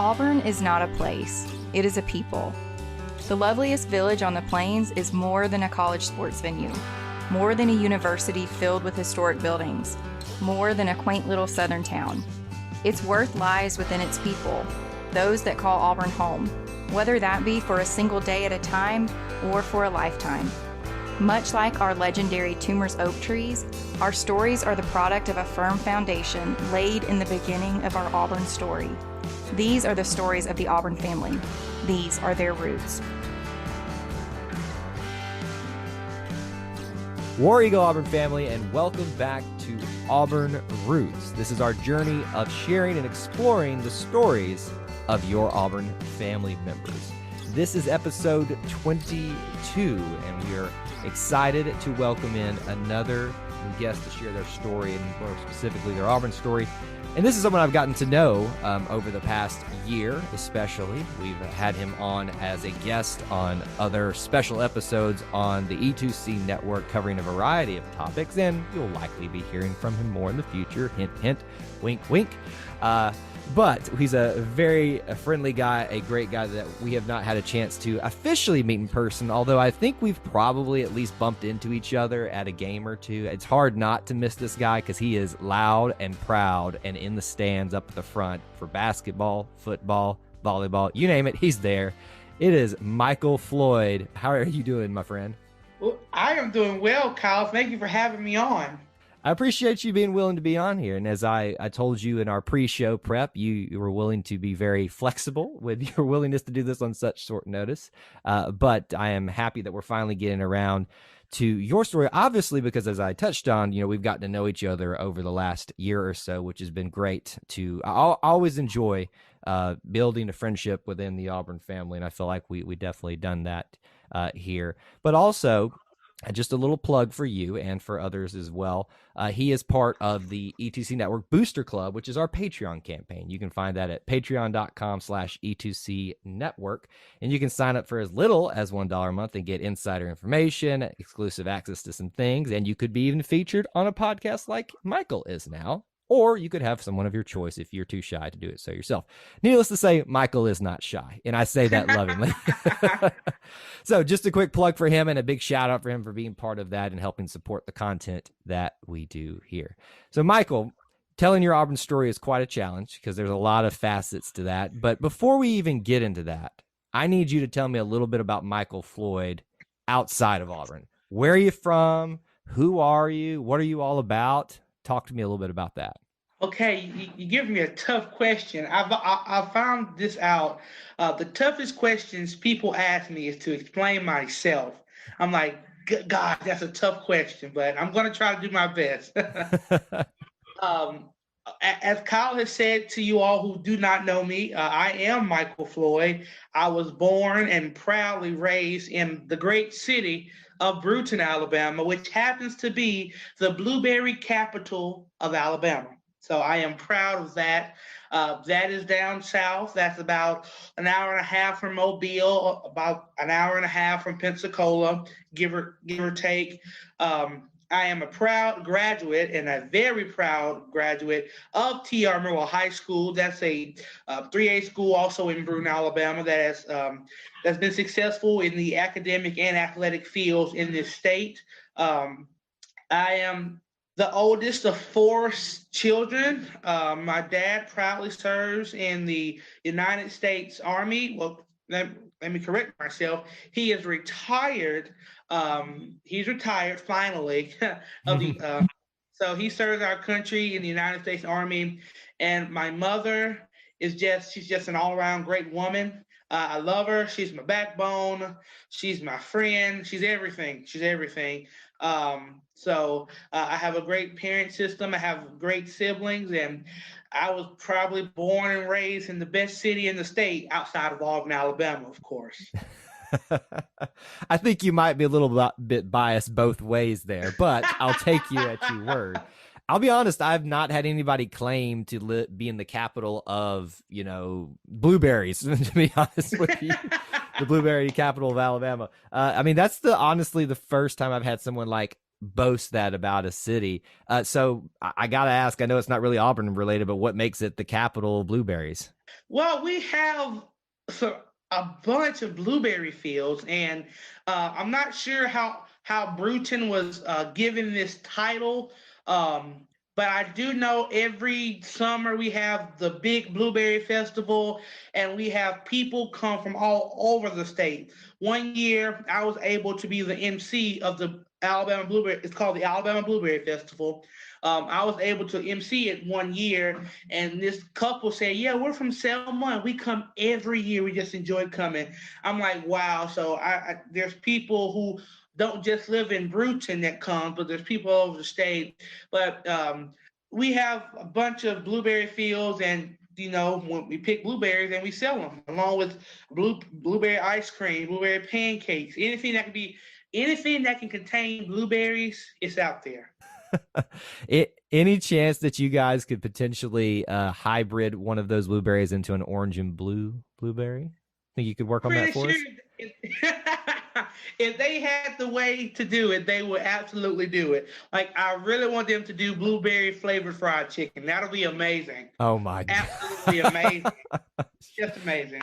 Auburn is not a place, it is a people. The loveliest village on the plains is more than a college sports venue, more than a university filled with historic buildings, more than a quaint little southern town. Its worth lies within its people, those that call Auburn home, whether that be for a single day at a time or for a lifetime. Much like our legendary Toomer's oak trees, our stories are the product of a firm foundation laid in the beginning of our Auburn story. These are the stories of the Auburn family. These are their roots. War Eagle Auburn family, and welcome back to Auburn Roots. This is our journey of sharing and exploring the stories of your Auburn family members. This is episode 22, and we are excited to welcome in another guest to share their story, and more specifically their Auburn story. And this is someone I've gotten to know over the past year, especially. We've had him on as a guest on other special episodes on the E2C network covering a variety of topics, and you'll likely be hearing from him more in the future. Hint, hint, wink, wink. But he's a very friendly guy, a great guy that we have not had a chance to officially meet in person, although I think we've probably at least bumped into each other at a game or two. It's hard not to miss this guy because he is loud and proud and in the stands up at the front for basketball, football, volleyball, you name it, he's there. It is Michael Floyd. How are you doing, my friend? Well, I am doing well, Kyle. Thank you for having me on. I appreciate you being willing to be on here. And as I told you in our pre-show prep, you were willing to be very flexible with your willingness to do this on such short notice. But I am happy that we're finally getting around to your story, obviously, because as I touched on, we've gotten to know each other over the last year or so, which has been great I always enjoy building a friendship within the Auburn family. And I feel like we definitely done that here. But also, just a little plug for you and for others as well. He is part of the E2C Network Booster Club, which is our Patreon campaign. You can find that at patreon.com/E2C Network. And you can sign up for as little as $1 a month and get insider information, exclusive access to some things. And you could be even featured on a podcast like Michael is now. Or you could have someone of your choice if you're too shy to do it so yourself. Needless to say, Michael is not shy, and I say that lovingly. So just a quick plug for him and a big shout out for him for being part of that and helping support the content that we do here. So Michael, telling your Auburn story is quite a challenge because there's a lot of facets to that. But before we even get into that, I need you to tell me a little bit about Michael Floyd outside of Auburn. Where are you from? Who are you? What are you all about? Talk to me a little bit about that. Okay, you give me a tough question. I found this out. The toughest questions people ask me is to explain myself. I'm like, God, that's a tough question, but I'm going to try to do my best. As Kyle has said to you all who do not know me, I am Michael Floyd. I was born and proudly raised in the great city of Brewton, Alabama, which happens to be the blueberry capital of Alabama. So I am proud of that. That is down south. That's about an hour and a half from Mobile, about an hour and a half from Pensacola, give or take. I am a proud graduate and a very proud graduate of T.R. Merwell High School. That's a 3A school also in Brewton, Alabama that's been successful in the academic and athletic fields in this state. I am the oldest of four children. My dad proudly serves in the United States Army. Well, let me correct myself. He is retired. He's retired finally. So he serves our country in the United States Army. And my mother she's just an all-around great woman. I love her. She's my backbone. She's my friend. She's everything. So I have a great parent system. I have great siblings, and I was probably born and raised in the best city in the state outside of Auburn, Alabama, of course. I think you might be a little bit biased both ways there, but I'll take you at your word. I'll be honest, I've not had anybody claim to be in the capital of, blueberries, to be honest with you. The blueberry capital of Alabama. I mean, that's honestly the first time I've had someone like boast that about a city. So I got to ask, I know it's not really Auburn related, but what makes it the capital of blueberries? Well, we have so a bunch of blueberry fields, and I'm not sure how Bruton was given this title, um, but I do know every summer we have the big blueberry festival, and we have people come from all over the state. One year, I was able to be the MC of the Alabama Blueberry. It's called the Alabama Blueberry Festival. I was able to MC it one year, and this couple said, "Yeah, we're from Selma, and we come every year. We just enjoy coming." I'm like, "Wow!" So there's people who don't just live in Bruton that come, but there's people all over the state. But we have a bunch of blueberry fields, and when we pick blueberries and we sell them, along with blueberry ice cream, blueberry pancakes, anything that can contain blueberries, it's out there. Any chance that you guys could potentially hybrid one of those blueberries into an orange and blue blueberry? Think you could work on that Pretty for sure us? if, if they had the way to do it, they would absolutely do it. Like, I really want them to do blueberry flavored fried chicken. That'll be amazing. Oh my Absolutely God. amazing. Just amazing.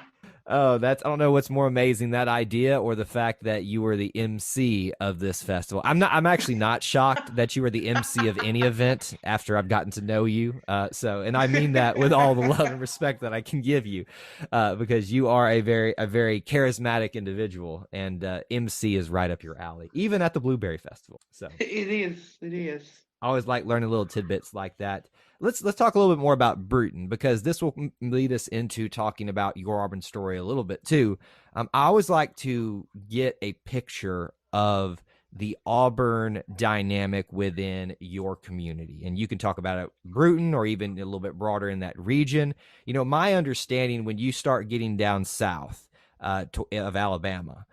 Oh, that's I don't know what's more amazing, that idea or the fact that you were the MC of this festival. I'm actually not shocked that you were the MC of any event after I've gotten to know you. And I mean that with all the love and respect that I can give you, because you are a very charismatic individual, and MC is right up your alley, even at the Blueberry Festival. So It is. It is. I always like learning little tidbits like that. Let's talk a little bit more about Bruton, because this will lead us into talking about your Auburn story a little bit too. I always like to get a picture of the Auburn dynamic within your community, and you can talk about it Bruton or even a little bit broader in that region. My understanding, when you start getting down south of Alabama,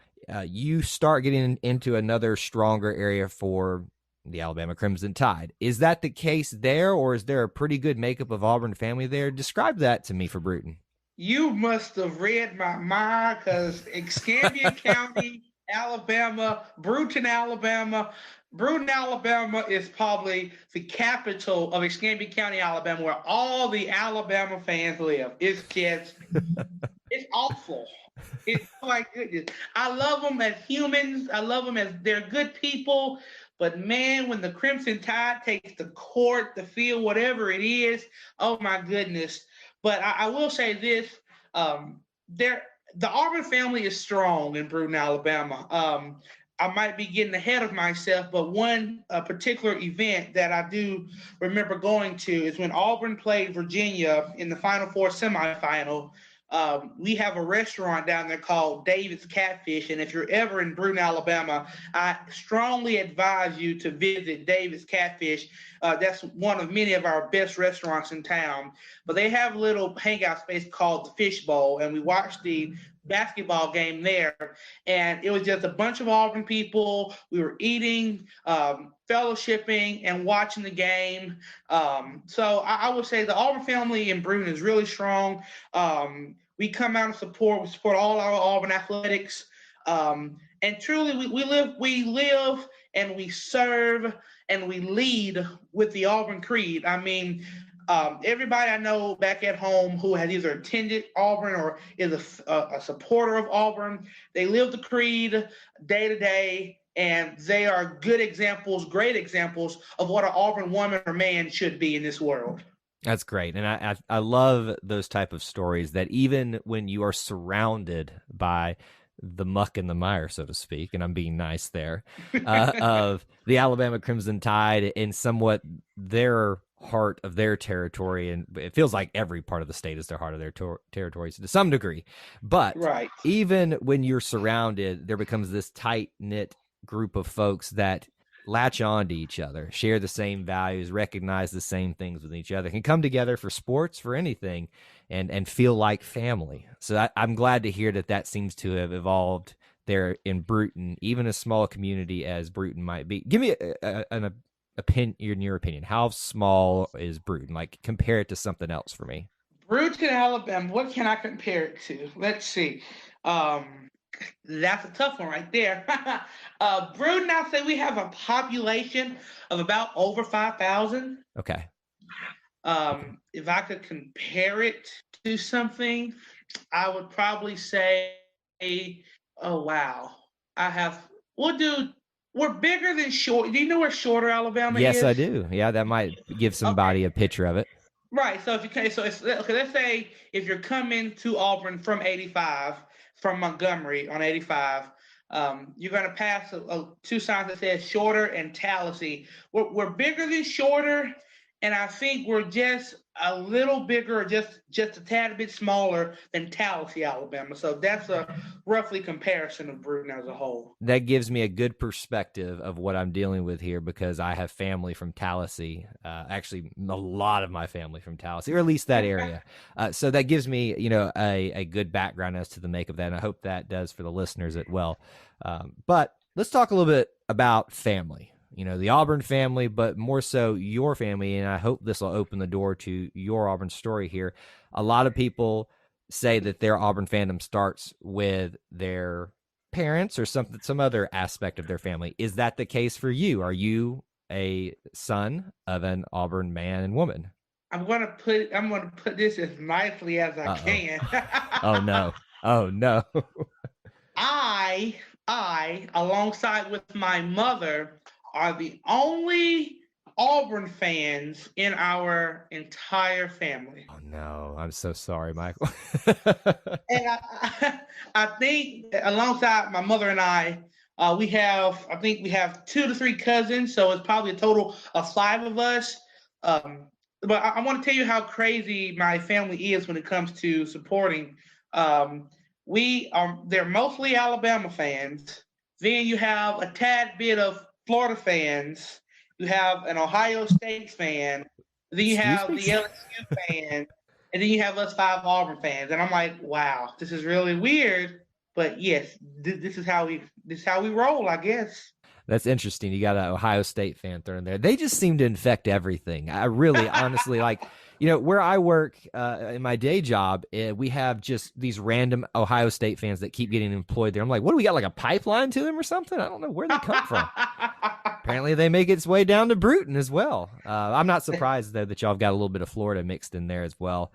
you start getting into another stronger area for the Alabama Crimson Tide. Is that the case there, or is there a pretty good makeup of Auburn family there? Describe that to me for Bruton. You must have read my mind, because Escambia County, Alabama, Bruton, Alabama is probably the capital of Escambia County, Alabama, where all the Alabama fans live. It's awful. It's my goodness. I love them as humans. I love them as they're good people. But man, when the Crimson Tide takes the court, the field, whatever it is, oh my goodness. But I will say this: there, the Auburn family is strong in Bruton, Alabama. I might be getting ahead of myself, but one particular event that I do remember going to is when Auburn played Virginia in the Final Four semifinal. We have a restaurant down there called David's Catfish, and if you're ever in Bruton, Alabama, I strongly advise you to visit David's Catfish. That's one of many of our best restaurants in town. But they have a little hangout space called the Fish Bowl, and we watched the basketball game there, and it was just a bunch of Auburn people. We were eating, fellowshipping, and watching the game. So I would say the Auburn family in Bruton is really strong. We come out and support. We support all our Auburn athletics, and truly, we live, and we serve, and we lead with the Auburn creed. I mean, everybody I know back at home who has either attended Auburn or is a supporter of Auburn, they live the creed day to day, and they are good examples, great examples of what an Auburn woman or man should be in this world. That's great. And I love those type of stories that even when you are surrounded by the muck and the mire, so to speak, and I'm being nice there, of the Alabama Crimson Tide in somewhat their heart of their territory, and it feels like every part of the state is their heart of their territories to some degree. But Right. even when you're surrounded, there becomes this tight-knit group of folks that latch on to each other, share the same values, recognize the same things with each other, can come together for sports, for anything, and feel like family. So I'm glad to hear that seems to have evolved there in Bruton, even a small community as Bruton might be. Give me an opinion, in your opinion, how small is Bruton? Like, compare it to something else for me. Bruton, Alabama. What can I compare it to? Let's see. That's a tough one right there. Bruton, I'll say we have a population of about over 5,000. Okay. If I could compare it to something, I would probably say, oh wow, I have. We'll do. We're bigger than Short. Do you know where Shorter, Alabama Yes, I is? do. Yeah, that might give Okay, somebody a picture of it. right. So if you can, so it's okay. Let's say if you're coming to Auburn from 85, from Montgomery on 85, you're going to pass two signs that says Shorter and Tallahassee. We're bigger than Shorter, and I think we're just a little bigger, or just a tad bit smaller than Tallahassee, Alabama. So that's a roughly comparison of Bruton as a whole. That gives me a good perspective of what I'm dealing with here, because I have family from Tallahassee. Actually, a lot of my family from Tallahassee, or at least that area. So that gives me, a good background as to the make of that. And I hope that does for the listeners as well. But let's talk a little bit about family. The Auburn family, but more so your family. And I hope this will open the door to your Auburn story here. A lot of people say that their Auburn fandom starts with their parents or some other aspect of their family. Is that the case for you? Are you a son of an Auburn man and woman? I'm gonna put this as nicely as I can. Oh no. Oh no. I, alongside with my mother, are the only Auburn fans in our entire family. Oh no. I'm so sorry, Michael. And I think alongside my mother and I think we have 2 to 3 cousins, so it's probably a total of 5 of us. But I want to tell you how crazy my family is when it comes to supporting. They're mostly Alabama fans. Then you have a tad bit of Florida fans. You have an Ohio State fan. Then you have the LSU fan, and then you have us 5 Auburn fans. And I'm like, wow, this is really weird. But yes, this is how we roll, I guess. That's interesting. You got an Ohio State fan thrown there. They just seem to infect everything. I really, honestly, where I work in my day job, we have just these random Ohio State fans that keep getting employed there. I'm like, what do we got, like a pipeline to them or something? I don't know where they come from. Apparently, they make its way down to Bruton as well. I'm not surprised, though, that y'all have got a little bit of Florida mixed in there as well.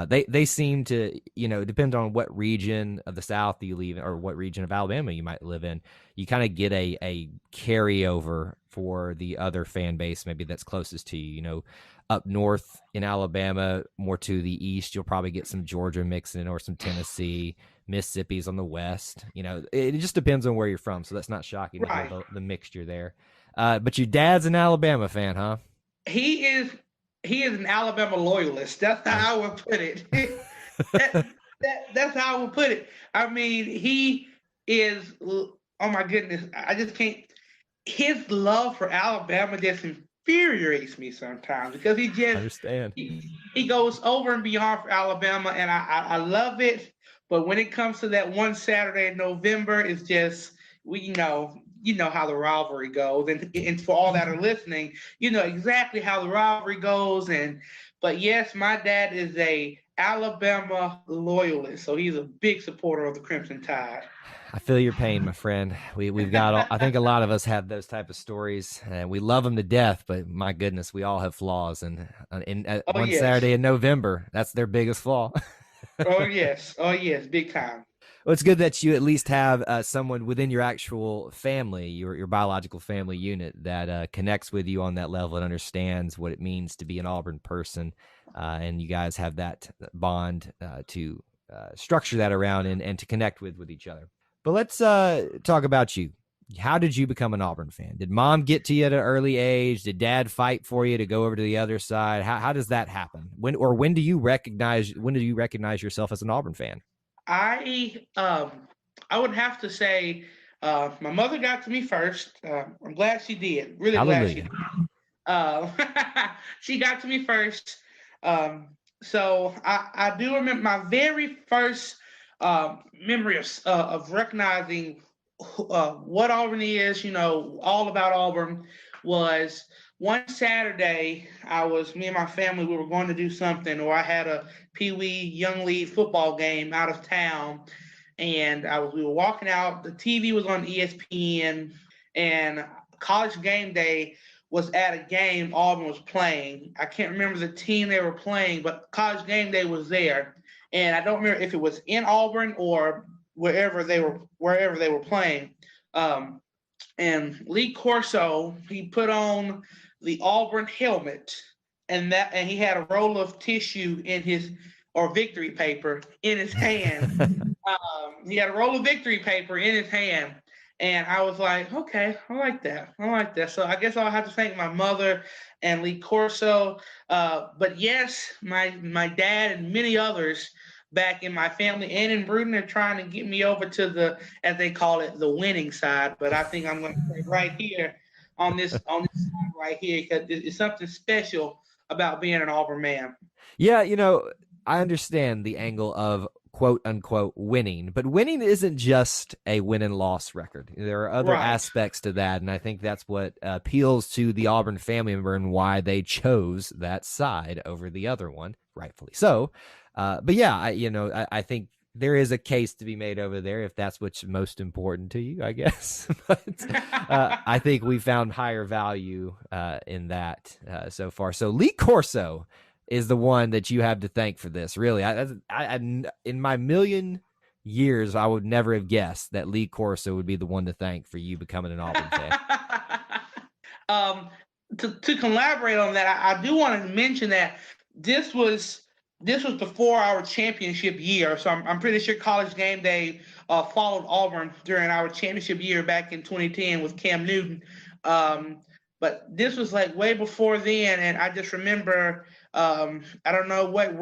They seem to, depend on what region of the South you live in, or what region of Alabama you might live in. You kind of get a carryover for the other fan base, maybe that's closest to you. Up north in Alabama, more to the east, you'll probably get some Georgia mixing in, or some Tennessee. Mississippi's on the west. It just depends on where you're from. So that's not shocking to hear the mixture there. But your dad's an Alabama fan, huh? He is an Alabama loyalist. That's how I would put it. That's how I would put it. I mean, he is. Oh my goodness, I just can't. His love for Alabama just infuriates me sometimes, because he just understand. He goes over and beyond for Alabama, and I love it. But when it comes to that one Saturday in November, it's just you know how the rivalry goes, and for all that are listening, you know exactly how the rivalry goes. But yes, my dad is a Alabama loyalist, so he's a big supporter of the Crimson Tide. I feel your pain, my friend. We've got I think a lot of us have those type of stories, and we love them to death. But my goodness, we all have flaws. And yes. Saturday in November, that's their biggest flaw. Oh yes, big time. Well, it's good that you at least have someone within your actual family, your biological family unit, that connects with you on that level and understands what it means to be an Auburn person. And you guys have that bond to structure that around and to connect with each other. But let's talk about you. How did you become an Auburn fan? Did mom get to you at an early age? Did dad fight for you to go over to the other side? How does that happen? When do you recognize yourself as an Auburn fan? I would have to say my mother got to me first. I'm glad she did. Really Hallelujah. glad she did. She got to me first. So I do remember my very first memory of recognizing what Auburn is, all about Auburn, was one Saturday. Me and my family, we were going to do something, or I had a Pee Wee Young League football game out of town. and we were walking out. The TV was on ESPN, and College Game Day was at a game Auburn was playing. I can't remember the team they were playing, but College Game Day was there, and I don't remember if it was in Auburn or wherever they were playing. And Lee Corso, he put on the Auburn helmet, and he had a roll of tissue or victory paper in his hand. He had a roll of victory paper in his hand. And I was like, okay, I like that. So I guess I'll have to thank my mother and Lee Corso. But yes, my dad and many others back in my family and in Bruton are trying to get me over to the, as they call it, the winning side. But I think I'm going to stay right here on this side right here, because it's something special about being an Auburn man. Yeah, I understand the angle of quote unquote winning, but winning isn't just a win and loss record. There are other aspects to that, and I think that's what appeals to the Auburn family member and why they chose that side over the other one, rightfully so. But yeah, I think there is a case to be made over there if that's what's most important to you, I guess. But I think we found higher value in that so far. So Lee Corso is the one that you have to thank for this. Really, I in my million years, I would never have guessed that Lee Corso would be the one to thank for you becoming an Auburn fan. To collaborate on that, I do want to mention that this was before our championship year. So I'm pretty sure College Game Day followed Auburn during our championship year back in 2010 with Cam Newton. But this was like way before then, and I just remember I don't know what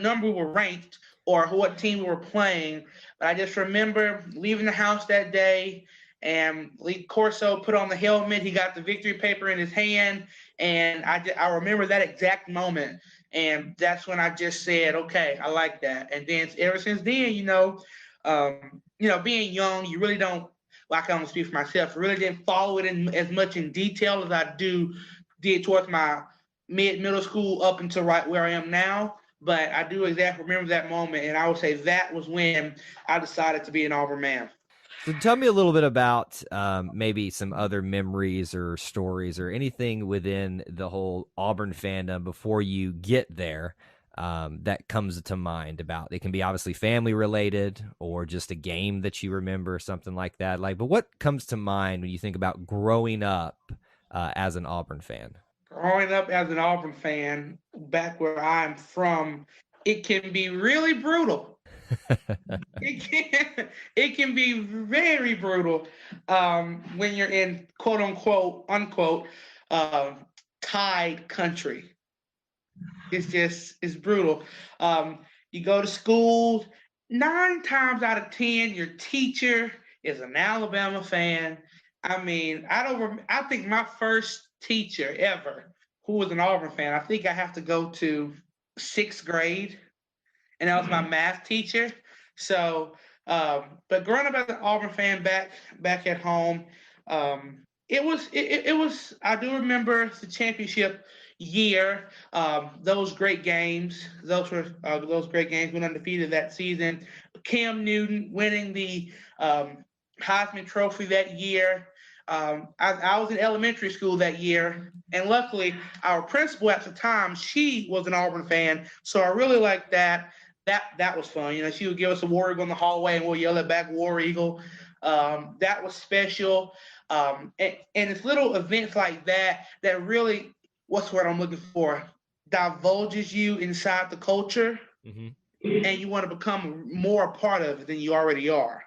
number we were ranked or what team we were playing, but I just remember leaving the house that day, and Lee Corso put on the helmet. He got the victory paper in his hand, and I remember that exact moment, and that's when I just said, okay, I like that. And then ever since then, being young, you really don't. Well, I can only speak for myself. I really didn't follow it as much in detail as I did towards my middle school up until right where I am now. But I do exactly remember that moment, and I would say that was when I decided to be an Auburn man. So tell me a little bit about maybe some other memories or stories or anything within the whole Auburn fandom before you get there that comes to mind about. It can be obviously family related or just a game that you remember or something like that. But what comes to mind when you think about growing up as an Auburn fan? Growing up as an Auburn fan, back where I'm from, it can be really brutal. It can be very brutal when you're in quote unquote Tide country. It's brutal. You go to school, 9 times out of 10, your teacher is an Alabama fan. I mean, I think my first teacher ever who was an Auburn fan, I think I have to go to 6th grade, and that was my math teacher. So, but growing up as an Auburn fan back at home, it was. I do remember the championship year. Those great games. Those great games. Went undefeated that season. Cam Newton winning the Heisman Trophy that year. I was in elementary school that year, and luckily our principal at the time, she was an Auburn fan, so I really liked that. That was fun. She would give us a War Eagle in the hallway, and we'll yell it back, War Eagle. That was special. And it's little events like that really, what's what I'm looking for, divulges you inside the culture, and you want to become more a part of it than you already are.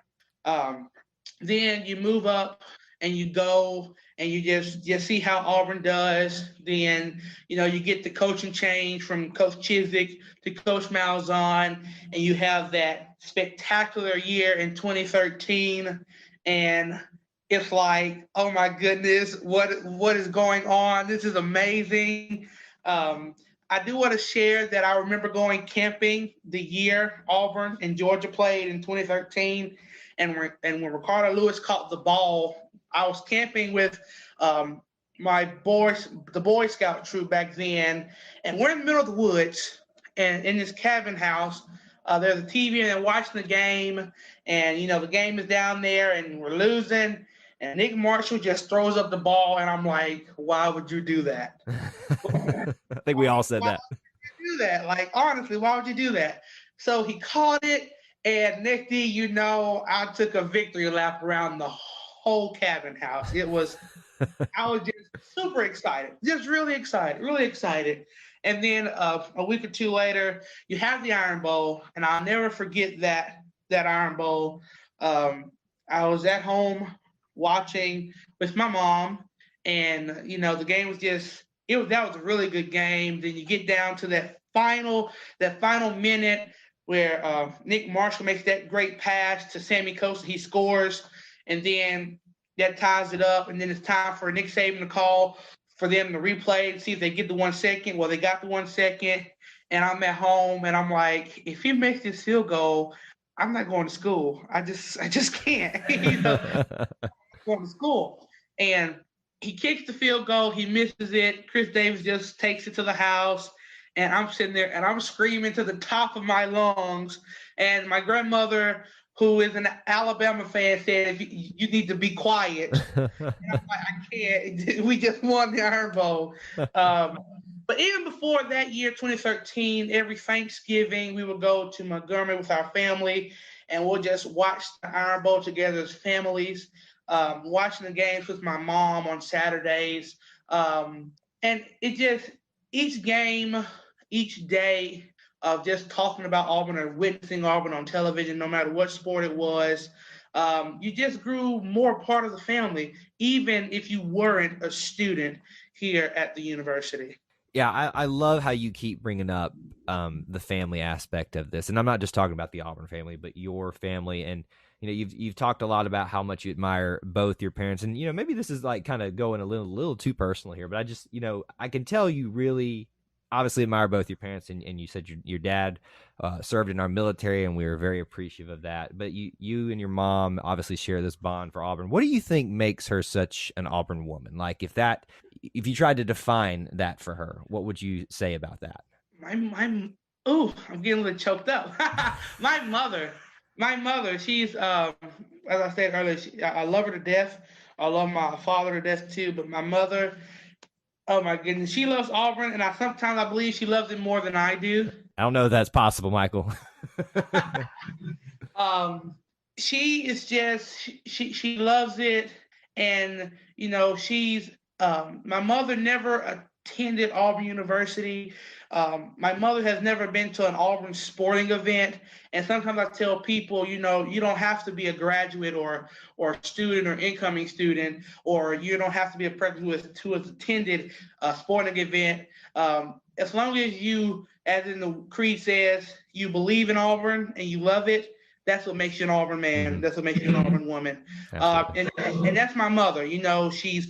Then you move up and you go and you just see how Auburn does. Then, you get the coaching change from Coach Chiswick to Coach Malzahn, and you have that spectacular year in 2013. And it's like, oh my goodness, what is going on? This is amazing. I do want to share that I remember going camping the year Auburn and Georgia played in 2013. And when Ricardo Lewis caught the ball, I was camping with the Boy Scout troop back then, and we're in the middle of the woods, and in this cabin house, there's a TV and they're watching the game, and the game is down there and we're losing, and Nick Marshall just throws up the ball, and I'm like, why would you do that? I think we all said that. Why would you do that? Like, honestly, why would you do that? So he caught it, and next thing I took a victory lap around the whole cabin house. I was just super excited, just really excited, really excited. And then a week or two later, you have the Iron Bowl, and I'll never forget that Iron Bowl. I was at home watching with my mom, and the game was that was a really good game. Then you get down to that final minute where Nick Marshall makes that great pass to Sammy Costa. He scores, and then that ties it up. And then it's time for Nick Saban to call for them to replay and see if they get the 1 second. Well, they got the 1 second, and I'm at home, and I'm like, if he makes this field goal, I'm not going to school. I just can't. Going to school. And he kicks the field goal. He misses it. Chris Davis just takes it to the house. And I'm sitting there and I'm screaming to the top of my lungs. And my grandmother, who is an Alabama fan, said, you need to be quiet. And I'm like, I can't. We just won the Iron Bowl. But even before that year, 2013, every Thanksgiving, we would go to Montgomery with our family, and we'll just watch the Iron Bowl together as families, watching the games with my mom on Saturdays. And it just, each game, each day of just talking about Auburn or witnessing Auburn on television, no matter what sport it was, you just grew more part of the family, even if you weren't a student here at the university. Yeah, I love how you keep bringing up the family aspect of this, and I'm not just talking about the Auburn family, but your family. And you've talked a lot about how much you admire both your parents, and maybe this is like kind of going a little too personal here, but I just I can tell you really obviously admire both your parents, and you said your dad served in our military, and we were very appreciative of that. But you and your mom obviously share this bond for Auburn. What do you think makes her such an Auburn woman? Like, if you tried to define that for her, what would you say about that? I'm getting a little choked up. My mother, she's as I said earlier, I love her to death. I love my father to death too, but my mother, oh my goodness, she loves Auburn, and sometimes I believe she loves it more than I do. I don't know if that's possible, Michael. She is just she loves it, and she's my mother never attended Auburn University. My mother has never been to an Auburn sporting event, and sometimes I tell people, you don't have to be a graduate or student or incoming student, or you don't have to be a person who has attended a sporting event. As long as you, as in the creed says, you believe in Auburn and you love it, that's what makes you an Auburn man. That's what makes you an Auburn woman. And that's my mother. She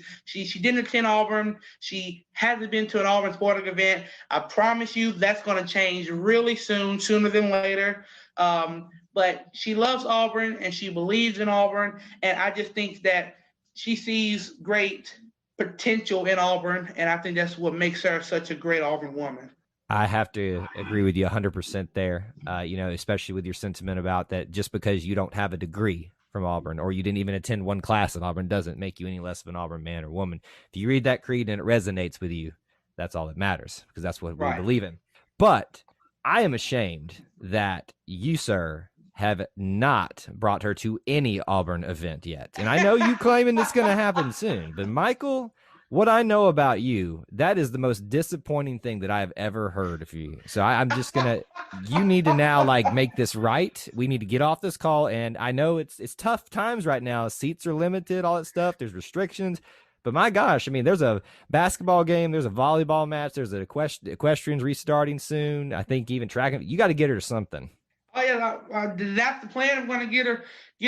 didn't attend Auburn. She hasn't been to an Auburn sporting event. I promise you that's going to change really soon, sooner than later. But she loves Auburn and she believes in Auburn. And I just think that she sees great potential in Auburn. And I think that's what makes her such a great Auburn woman. I have to agree with you 100% there, especially with your sentiment about that just because you don't have a degree from Auburn or you didn't even attend one class at Auburn doesn't make you any less of an Auburn man or woman. If you read that creed and it resonates with you, that's all that matters because that's what we believe in. But I am ashamed that you, sir, have not brought her to any Auburn event yet. And I know you claiming it's going to happen soon, but Michael, what I know about you, that is the most disappointing thing that I have ever heard of you. So I'm just you need to now make this right. We need to get off this call. And I know it's tough times right now. Seats are limited, all that stuff. There's restrictions. But my gosh, I mean, there's a basketball game. There's a volleyball match. There's an equestrian's restarting soon. I think even track. You got to get her to something. Oh yeah, that's the plan. I'm going to get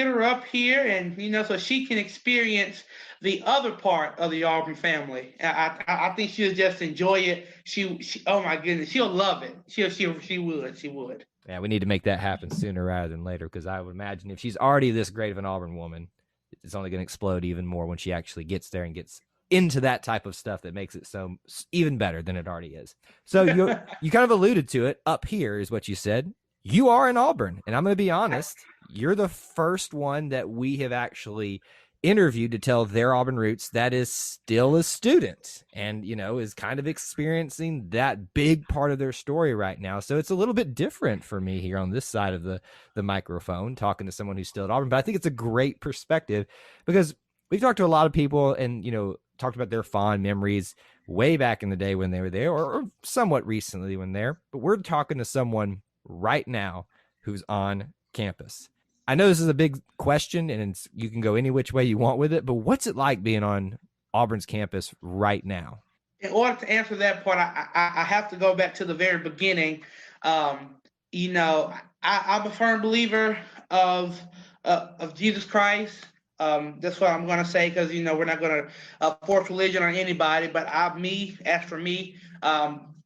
her up here, and so she can experience the other part of the Auburn family. I think she'll just enjoy it. She oh my goodness, she'll love it. She would. Yeah, we need to make that happen sooner rather than later because I would imagine if she's already this great of an Auburn woman, it's only going to explode even more when she actually gets there and gets into that type of stuff that makes it so even better than it already is. So you kind of alluded to it. Up here is what you said. you are in Auburn. And I'm going to be honest, you're the first one that we have actually interviewed to tell their Auburn Roots that is still a student and, is kind of experiencing that big part of their story right now. So it's a little bit different for me here on this side of the microphone, talking to someone who's still at Auburn. But I think it's a great perspective because we've talked to a lot of people and, talked about their fond memories way back in the day when they were there or somewhat recently when they're, but we're talking to someone right now who's on campus. I know this is a big question and you can go any which way you want with it, but what's it like being on Auburn's campus right now? In order to answer that part, I have to go back to the very beginning. I'm a firm believer of Jesus Christ. That's what I'm going to say because, we're not going to force religion on anybody. But as for me,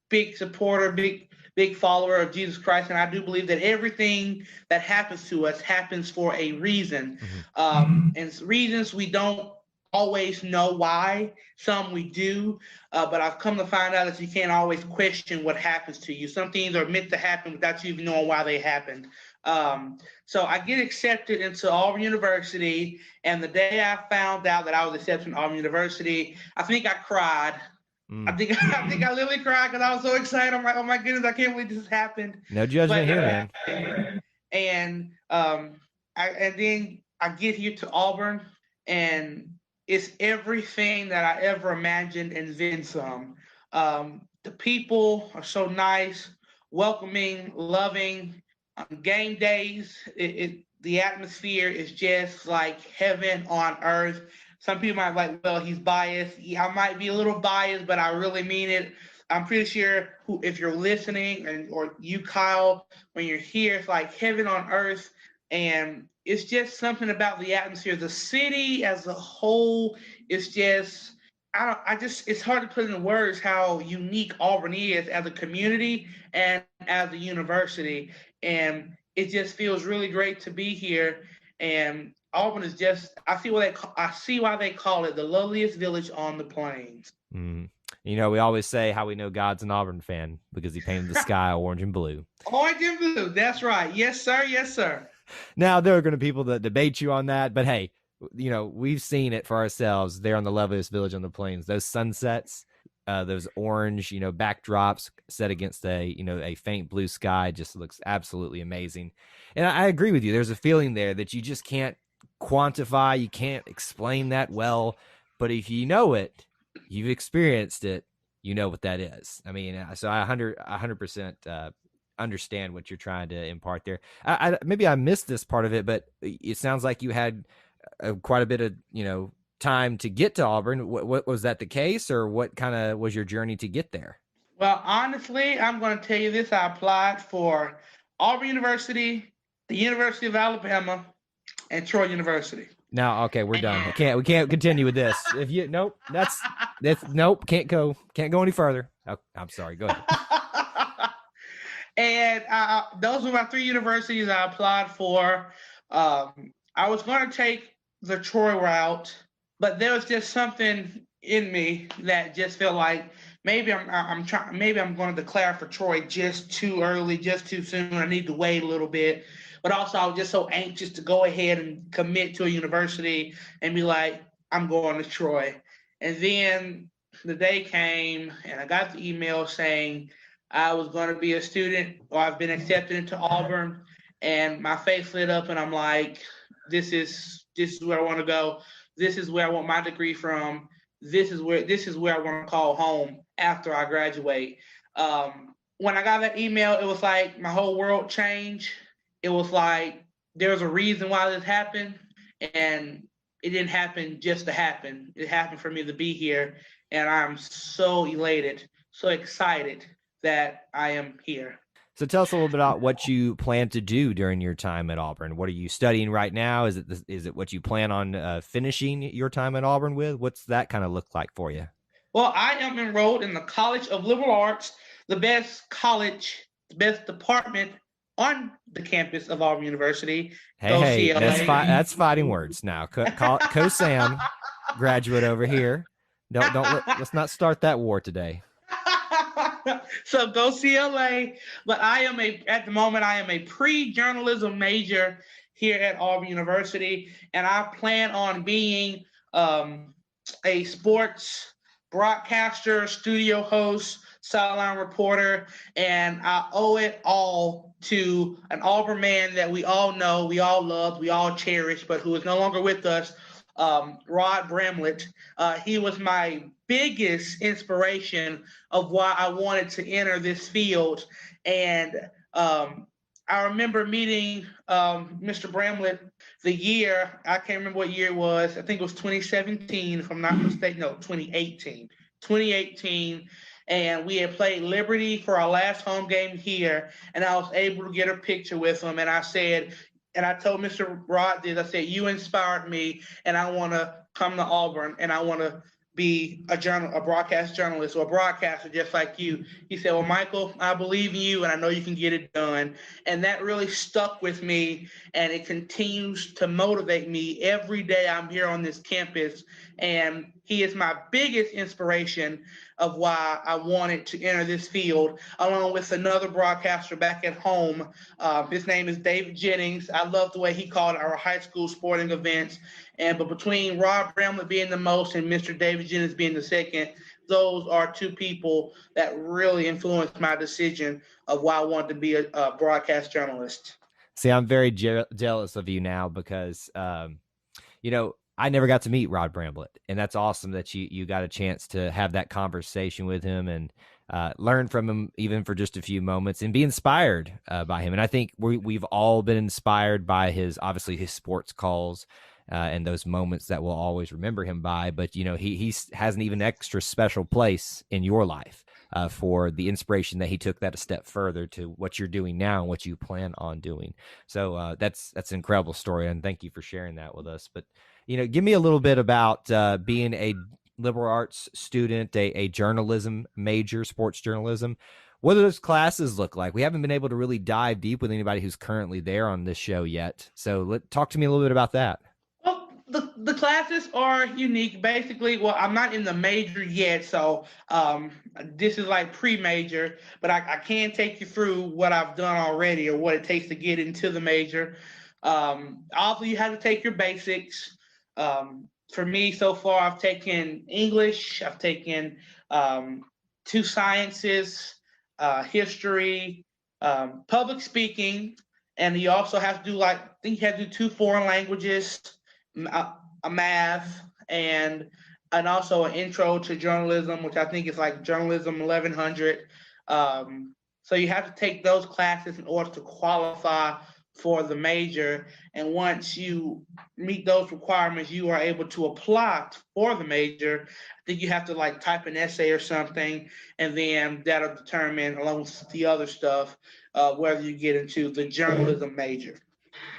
big supporter, big follower of Jesus Christ. And I do believe that everything that happens to us happens for a reason. And reasons we don't always know why. Some we do. But I've come to find out that you can't always question what happens to you. Some things are meant to happen without you even knowing why they happened. So I get accepted into Auburn University, and the day I found out that I was accepted to Auburn University, I think I cried. I think I literally cried because I was so excited. I'm like, oh my goodness, I can't believe this happened. No judgment here, man. And then I get here to Auburn, and it's everything that I ever imagined and then some. The people are so nice, welcoming, loving. Game days, the atmosphere is just like heaven on earth. Some people might be like, well, he's biased. Yeah, I might be a little biased, but I really mean it. I'm pretty sure if you're listening, or you, Kyle, when you're here, it's like heaven on earth. And it's just something about the atmosphere. The city as a whole is just, it's hard to put into words how unique Auburn is as a community and as a university. And it just feels really great to be here. And Auburn is just, I see why they call it the loveliest village on the plains. We always say how we know God's an Auburn fan because he painted the sky orange and blue. Orange and blue, that's right. Yes, sir. Yes, sir. Now, there are going to be people that debate you on that, but hey, we've seen it for ourselves there on the loveliest village on the plains. Those sunsets, those orange, backdrops set against a faint blue sky just looks absolutely amazing. And I agree with you. There's a feeling there that you just can't quantify. You can't explain that well, but if you know it, you've experienced it, you know what that is. I mean, so I 100% understand what you're trying to impart there. Maybe I missed this part of it, but it sounds like you had quite a bit of, time to get to Auburn. What was that the case, or what kind of was your journey to get there? Well, honestly, I'm going to tell you this. I applied for Auburn University, the University of Alabama, and Troy University. Now, okay, we're done. We can't continue with this. If you that's nope, can't go any further. Oh, I'm sorry. Go ahead. And those were my three universities I applied for. I was going to take the Troy route, but there was just something in me that just felt like maybe I'm going to declare for Troy just too early, just too soon. I need to wait a little bit. But also, I was just so anxious to go ahead and commit to a university and be like, I'm going to Troy. And then the day came, and I got the email saying I was going to be a student, or I've been accepted into Auburn, and my face lit up, and I'm like, this is where I want to go. This is where I want my degree from. This is where I want to call home after I graduate. When I got that email, it was like my whole world changed. It was like there's a reason why this happened, and it didn't happen just to happen. It happened for me to be here, and I'm so elated, so excited that I am here. So tell us a little bit about what you plan to do during your time at Auburn. What are you studying right now? Is it what you plan on finishing your time at Auburn with? What's that kind of look like for you? Well, I am enrolled in the College of Liberal Arts, the best college, the best department on the campus of Auburn University. Hey, that's fighting words now. Co-Sam graduate over here. Let's not start that war today. So go CLA. But at the moment, I am a pre-journalism major here at Auburn University, and I plan on being a sports broadcaster, studio host, sideline reporter, and I owe it all to an Auburn man that we all know, we all love, we all cherish, but who is no longer with us, Rod Bramlett. He was my biggest inspiration of why I wanted to enter this field. And I remember meeting Mr. Bramlett the year, I can't remember what year it was. I think it was 2017, if I'm not mistaken. No, 2018. 2018. And we had played Liberty for our last home game here. And I was able to get a picture with him. And I said, and I told Mr. Rod this, I said, you inspired me, and I want to come to Auburn, and I want to be a broadcast journalist or a broadcaster just like you. He said, well, Michael, I believe in you, and I know you can get it done. And that really stuck with me, and it continues to motivate me every day I'm here on this campus. And he is my biggest inspiration of why I wanted to enter this field, along with another broadcaster back at home. His name is David Jennings. I love the way he called our high school sporting events. But between Rob Bramlett being the most and Mr. David Jennings being the second, those are two people that really influenced my decision of why I wanted to be a broadcast journalist. See, I'm very jealous of you now because, I never got to meet Rod Bramlett, and that's awesome that you got a chance to have that conversation with him and learn from him even for just a few moments and be inspired by him. And I think we've all been inspired by his sports calls and those moments that we'll always remember him by. But, he has an even extra special place in your life for the inspiration that he took that a step further to what you're doing now and what you plan on doing. So that's an incredible story, and thank you for sharing that with us. But give me a little bit about being a liberal arts student, a journalism major, sports journalism. What do those classes look like? We haven't been able to really dive deep with anybody who's currently there on this show yet. So talk to me a little bit about that. Well, the classes are unique. Basically, well, I'm not in the major yet, so this is like pre-major, but I can take you through what I've done already or what it takes to get into the major. Also, you have to take your basics. For me, so far, I've taken English, I've taken 2 sciences, history, public speaking, and you also have to do I think you have to do 2 foreign languages, a math, and also an intro to journalism, which I think is like journalism 1100. So you have to take those classes in order to qualify for the major, and once you meet those requirements, you are able to apply for the major. I think you have to type an essay or something, and then that'll determine, along with the other stuff, whether you get into the journalism major.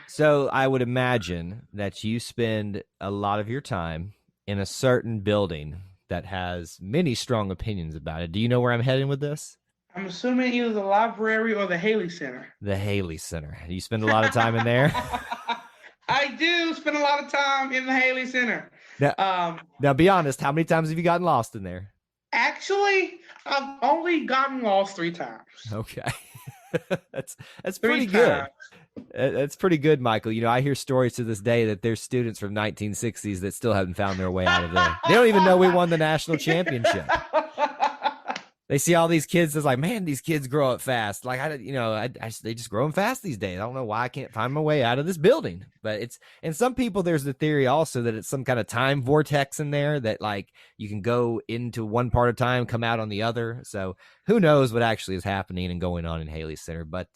So I would imagine that you spend a lot of your time in a certain building that has many strong opinions about it. Do you know where I'm heading with this? I'm assuming either the library or the Haley Center. The Haley Center. You spend a lot of time in there? I do spend a lot of time in the Haley Center. Now, be honest, how many times have you gotten lost in there? Actually, I've only gotten lost 3 times. Okay. That's pretty good. That's pretty good, Michael. I hear stories to this day that there's students from 1960s that still haven't found their way out of there. They don't even know we won the national championship. They see all these kids. It's like, man, these kids grow up fast. They just growing fast these days. I don't know why I can't find my way out of this building. But and some people, there's the theory also that it's some kind of time vortex in there that you can go into one part of time, come out on the other. So who knows what actually is happening and going on in Haley Center. But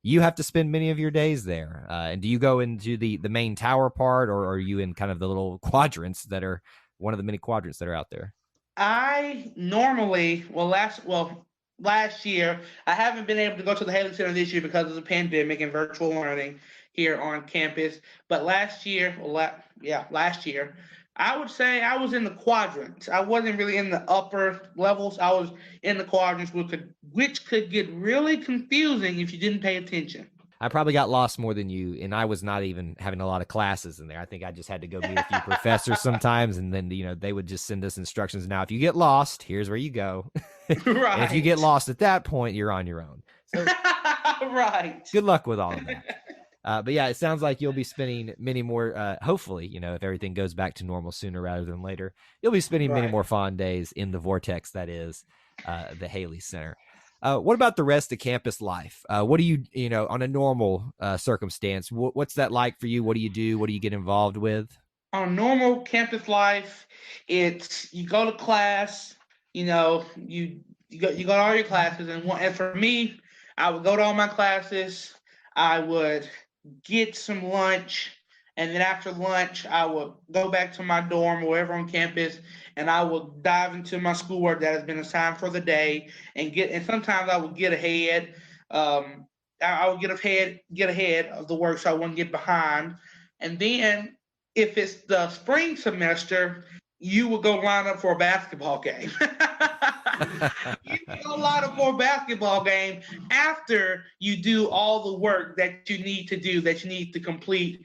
you have to spend many of your days there. And do you go into the main tower part, or are you in kind of the little quadrants that are one of the many quadrants that are out there? I normally, last year, I haven't been able to go to the Haley Center this year because of the pandemic and virtual learning here on campus. But last year, I would say I was in the quadrants. I wasn't really in the upper levels. I was in the quadrants, which could get really confusing if you didn't pay attention. I probably got lost more than you, and I was not even having a lot of classes in there. I think I just had to go meet a few professors sometimes, and then they would just send us instructions. Now, if you get lost, here's where you go. Right. And if you get lost at that point, you're on your own. So, right. Good luck with all of that. But yeah, it sounds like you'll be spending many more, hopefully, if everything goes back to normal sooner rather than later, you'll be spending many more fond days in the vortex that is the Haley Center. What about the rest of campus life? What do you, on a normal circumstance, what's that like for you? What do you do? What do you get involved with? On normal campus life, it's you go to class, you go to all your classes, and for me, I would go to all my classes. I would get some lunch, and then after lunch, I would go back to my dorm or wherever on campus, and I would dive into my schoolwork that has been assigned for the day, and sometimes I would get ahead. I would get ahead of the work, so I wouldn't get behind. And then, if it's the spring semester, you would go line up for a basketball game. You go line up for a basketball game after you do all the work that you need to do, that you need to complete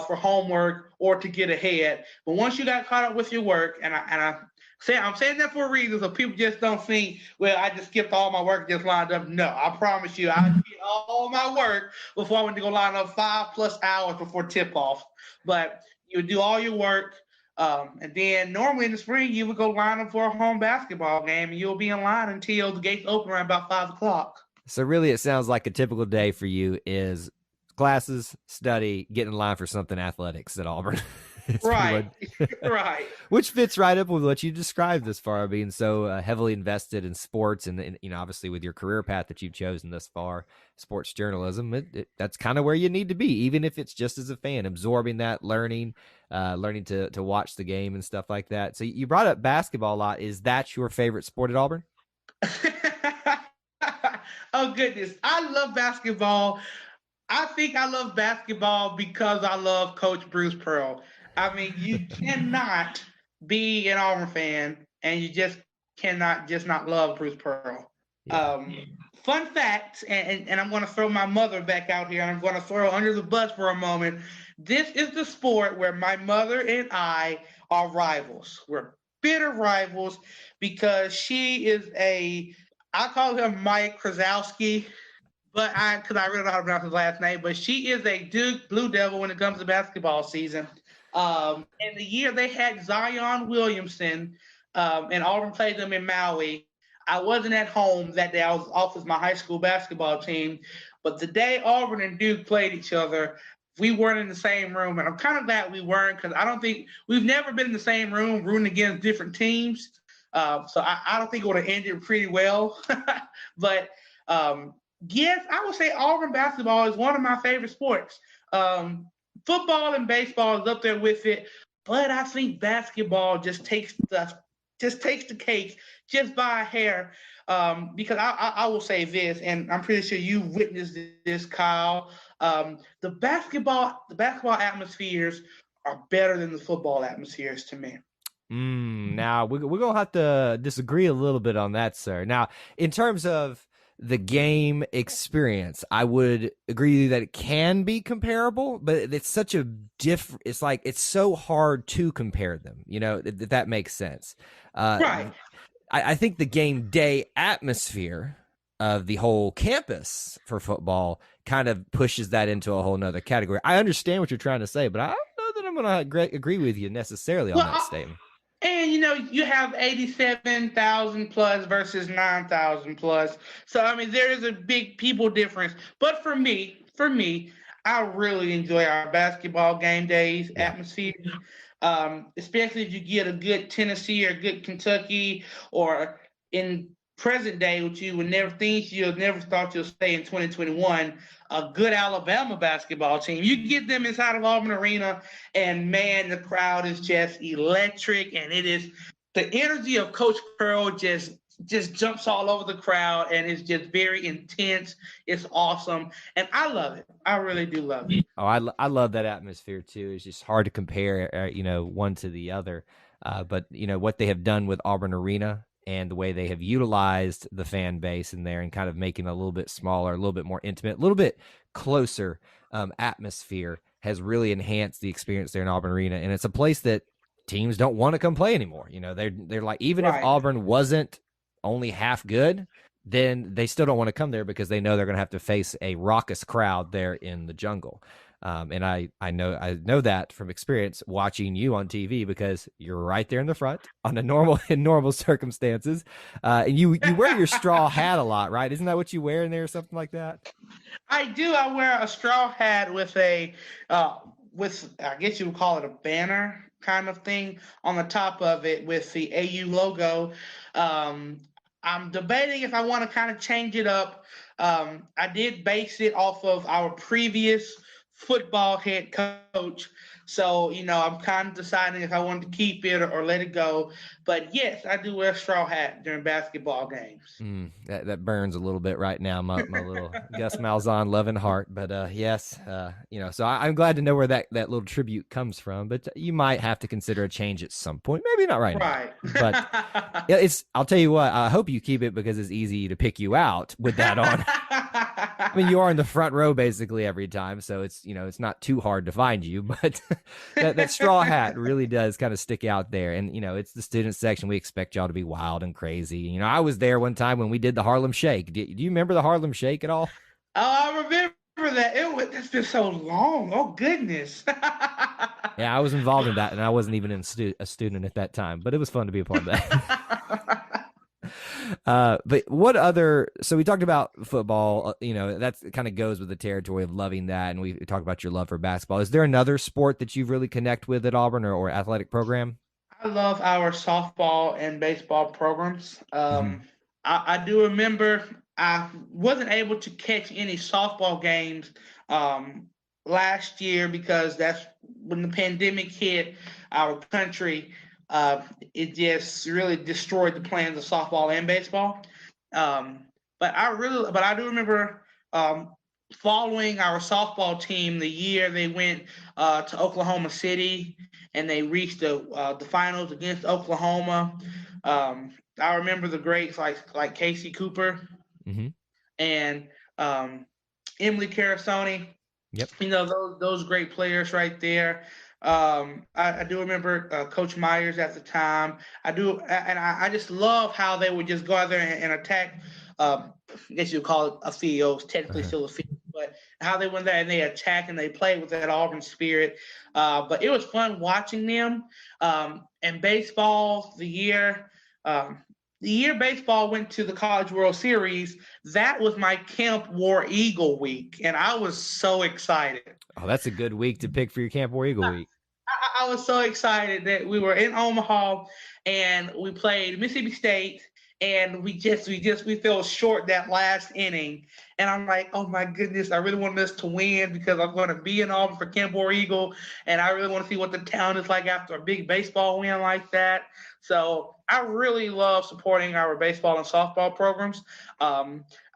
for homework or to get ahead. But once you got caught up with your work, I'm saying that for a reason, so people just don't think, well, I just skipped all my work, just lined up. No, I promise you, I did all my work before I went to go line up 5+ hours before tip off. But you do all your work. And then normally in the spring, you would go line up for a home basketball game, and you'll be in line until the gates open around about 5 o'clock. So really, it sounds like a typical day for you is classes, study, get in line for something athletics at Auburn. Right. Right. Which fits right up with what you described thus far, being so heavily invested in sports and obviously with your career path that you've chosen thus far, sports journalism, that's kind of where you need to be, even if it's just as a fan, absorbing that, learning to watch the game and stuff like that. So you brought up basketball a lot. Is that your favorite sport at Auburn? Oh, goodness. I love basketball. I think I love basketball because I love Coach Bruce Pearl. I mean, you cannot be an Auburn fan and you just cannot just not love Bruce Pearl. Yeah. Fun fact, and I'm going to throw my mother back out here, and I'm going to throw her under the bus for a moment. This is the sport where my mother and I are rivals. We're bitter rivals because she is I call her Mike Krasowski, because I really don't know how to pronounce his last name, but she is a Duke Blue Devil when it comes to basketball season. And the year they had Zion Williamson, and Auburn played them in Maui, I wasn't at home that day. I was off with my high school basketball team. But the day Auburn and Duke played each other, we weren't in the same room. And I'm kind of glad we weren't, because we've never been in the same room rooting against different teams. So I don't think it would have ended pretty well. But yes, I would say Auburn basketball is one of my favorite sports. Football and baseball is up there with it, but I think basketball just takes the cake just by a hair. Because I will say this, and I'm pretty sure you witnessed this, Kyle. The basketball atmospheres are better than the football atmospheres to me. Now we're gonna have to disagree a little bit on that, sir. Now, in terms of the game experience, I would agree that it can be comparable, but it's such a different. It's like it's so hard to compare them. If that makes sense. Right. I think the game day atmosphere of the whole campus for football kind of pushes that into a whole nother category. I understand what you're trying to say, but I don't know that I'm going to agree with you necessarily on that statement. And, you have 87,000 plus versus 9,000 plus. So, I mean, there is a big people difference. But for me, I really enjoy our basketball game days atmosphere. Especially if you get a good Tennessee or good Kentucky, or in present day, which you'll never thought you'll stay in 2021, a good Alabama basketball team. You get them inside of Auburn Arena, and man, the crowd is just electric, and it is the energy of Coach Pearl just jumps all over the crowd, and it's just very intense. It's awesome, and I love it. I really do love it. Oh, I love that atmosphere too. It's just hard to compare, one to the other. But what they have done with Auburn Arena and the way they have utilized the fan base in there and kind of making it a little bit smaller, a little bit more intimate, a little bit closer atmosphere has really enhanced the experience there in Auburn Arena. And it's a place that teams don't want to come play anymore. You know, they're like, even if Auburn wasn't only half good, then they still don't want to come there because they know they're going to have to face a raucous crowd there in the jungle. And I know that from experience watching you on TV, because you're right there in the front on a normal circumstances. And you wear your straw hat a lot, right? Isn't that what you wear in there or something like that? I do. I wear a straw hat with I guess you would call it a banner kind of thing on the top of it with the AU logo. I'm debating if I want to kind of change it up. I did base it off of our previous football head coach. So, I'm kind of deciding if I want to keep it or let it go. But yes, I do wear a straw hat during basketball games. That burns a little bit right now, my little Gus Malzahn loving heart. But yes, so I'm glad to know where that little tribute comes from. But you might have to consider a change at some point. Maybe not right now. But yeah, I'll tell you what, I hope you keep it because it's easy to pick you out with that on. I mean, you are in the front row basically every time, so it's not too hard to find you. But that straw hat really does kind of stick out there, and it's the student section. We expect y'all to be wild and crazy. I was there one time when we did the Harlem Shake. Do you remember the Harlem Shake at all? Oh, I remember that. It's been so long. Oh goodness. Yeah, I was involved in that, and I wasn't even a student at that time, but it was fun to be a part of that. But what other, so we talked about football, that kind of goes with the territory of loving that. And we talked about your love for basketball. Is there another sport that you've really connect with at Auburn or athletic program? I love our softball and baseball programs. I do remember I wasn't able to catch any softball games last year because that's when the pandemic hit our country. It just really destroyed the plans of softball and baseball. But I do remember following our softball team the year they went to Oklahoma City and they reached the finals against Oklahoma. I remember the greats like Casey Cooper and Emily Carasoni. Yep. Those great players right there. I do remember Coach Myers at the time. I do, and I just love how they would just go out there and attack. I guess you would call it a field. It's technically still a field, but how they went there and they attack and they played with that Auburn spirit. But it was fun watching them. And baseball, the year baseball went to the College World Series, that was my Camp War Eagle week, and I was so excited. Oh, that's a good week to pick for your Camp War Eagle week. I was so excited that we were in Omaha and we played Mississippi State, and we fell short that last inning. And I'm like, oh my goodness, I really want this to win because I'm going to be in Auburn for Camp War Eagle, and I really want to see what the town is like after a big baseball win like that. So I really love supporting our baseball and softball programs.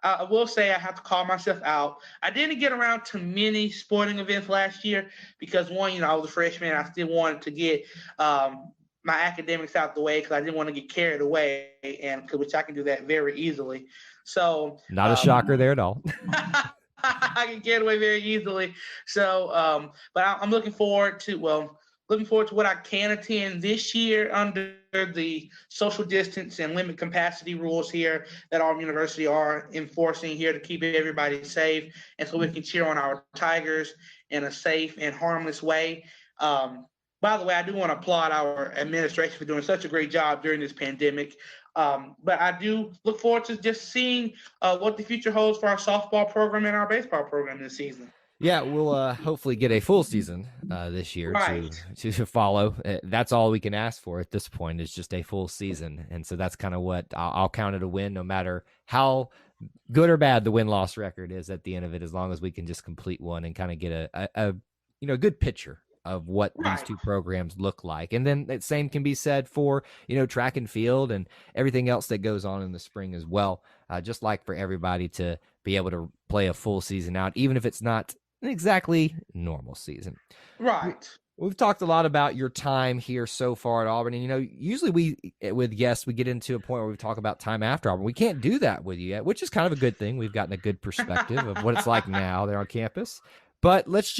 I will say I have to call myself out. I didn't get around to many sporting events last year because, one, I was a freshman. I still wanted to get my academics out the way because I didn't want to get carried away, which I can do that very easily. So not a shocker there at all. I can get away very easily. So, but I'm looking forward to what I can attend this year under the social distance and limit capacity rules here that Auburn University are enforcing here to keep everybody safe, and so we can cheer on our Tigers in a safe and harmless way. By the way, I do want to applaud our administration for doing such a great job during this pandemic. But I do look forward to just seeing what the future holds for our softball program and our baseball program this season. Yeah, we'll hopefully get a full season this year to follow. That's all we can ask for at this point is just a full season. And so that's kind of what I'll count it a win, no matter how good or bad the win-loss record is at the end of it, as long as we can just complete one and kind of get a good picture of what these two programs look like. And then that same can be said for, track and field and everything else that goes on in the spring as well. Just like for everybody to be able to play a full season out, even if it's not exactly normal season. Right. We've talked a lot about your time here so far at Auburn. And, usually with guests, we get into a point where we talk about time after Auburn. We can't do that with you yet, which is kind of a good thing. We've gotten a good perspective of what it's like now there on campus. But let's,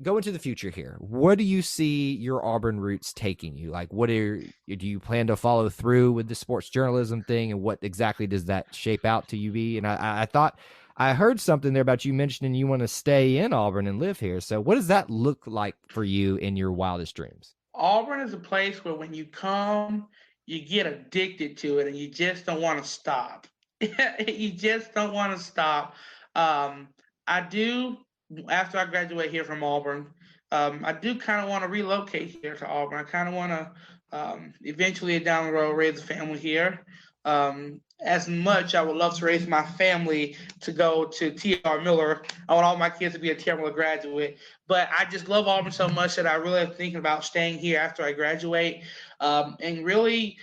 go into the future here. What do you see your Auburn roots taking you? Like, do you plan to follow through with the sports journalism thing, and what exactly does that shape out to you be? And I thought I heard something there about you mentioning you want to stay in Auburn and live here. So what does that look like for you in your wildest dreams? Auburn is a place where when you come, you get addicted to it and you just don't want to stop. You just don't want to stop. I do, after I graduate here from Auburn, I do kind of want to relocate here to Auburn. I kind of want to eventually down the road raise a family here. As much I would love to raise my family to go to T.R. Miller. I want all my kids to be a T.R. Miller graduate. But I just love Auburn so much that I really am thinking about staying here after I graduate, and really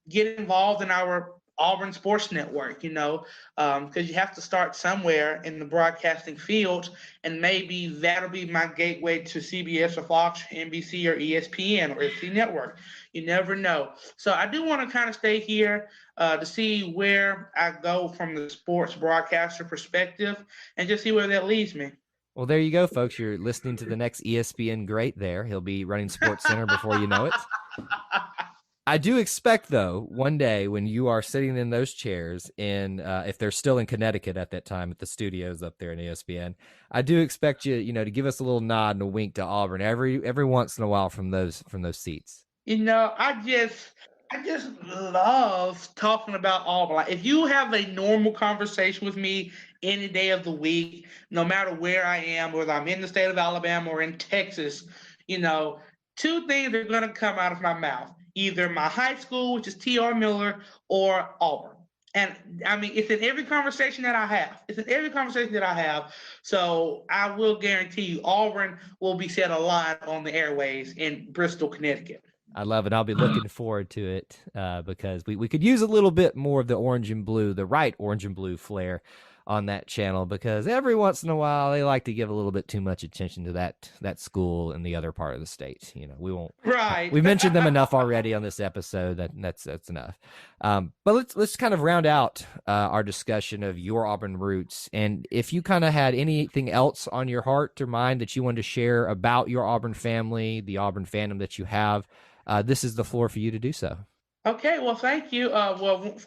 get involved in our Auburn Sports Network, because you have to start somewhere in the broadcasting field, and maybe that'll be my gateway to CBS or Fox, NBC or ESPN or FC Network. You never know. So I do want to kind of stay here to see where I go from the sports broadcaster perspective and just see where that leads me. Well, there you go, folks. You're listening to the next ESPN great there. He'll be running Sports Center before you know it. I do expect, though, one day when you are sitting in those chairs if they're still in Connecticut at that time at the studios up there in ESPN, I do expect you, to give us a little nod and a wink to Auburn every once in a while from those seats. I just love talking about Auburn. Like, if you have a normal conversation with me any day of the week, no matter where I am, whether I'm in the state of Alabama or in Texas, two things are going to come out of my mouth. Either my high school, which is T.R. Miller, or Auburn. And I mean, it's in every conversation that I have. So I will guarantee you Auburn will be said a lot on the airways in Bristol, Connecticut. I love it. I'll be looking forward to it because we could use a little bit more of the orange and blue, the right orange and blue flair on that channel, because every once in a while they like to give a little bit too much attention to that school in the other part of the state. We won't. Right. We've mentioned them enough already on this episode. That's enough. But let's kind of round out our discussion of your Auburn roots. And if you kind of had anything else on your heart or mind that you wanted to share about your Auburn family, the Auburn fandom that you have, this is the floor for you to do so. Okay, well, thank you.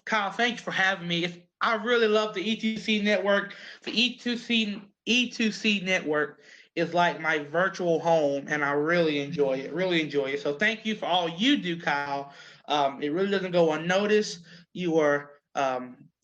Kyle, thanks for having me. I really love the E2C network. The E2C network is like my virtual home, and I really enjoy it. So thank you for all you do, Kyle. It really doesn't go unnoticed. You are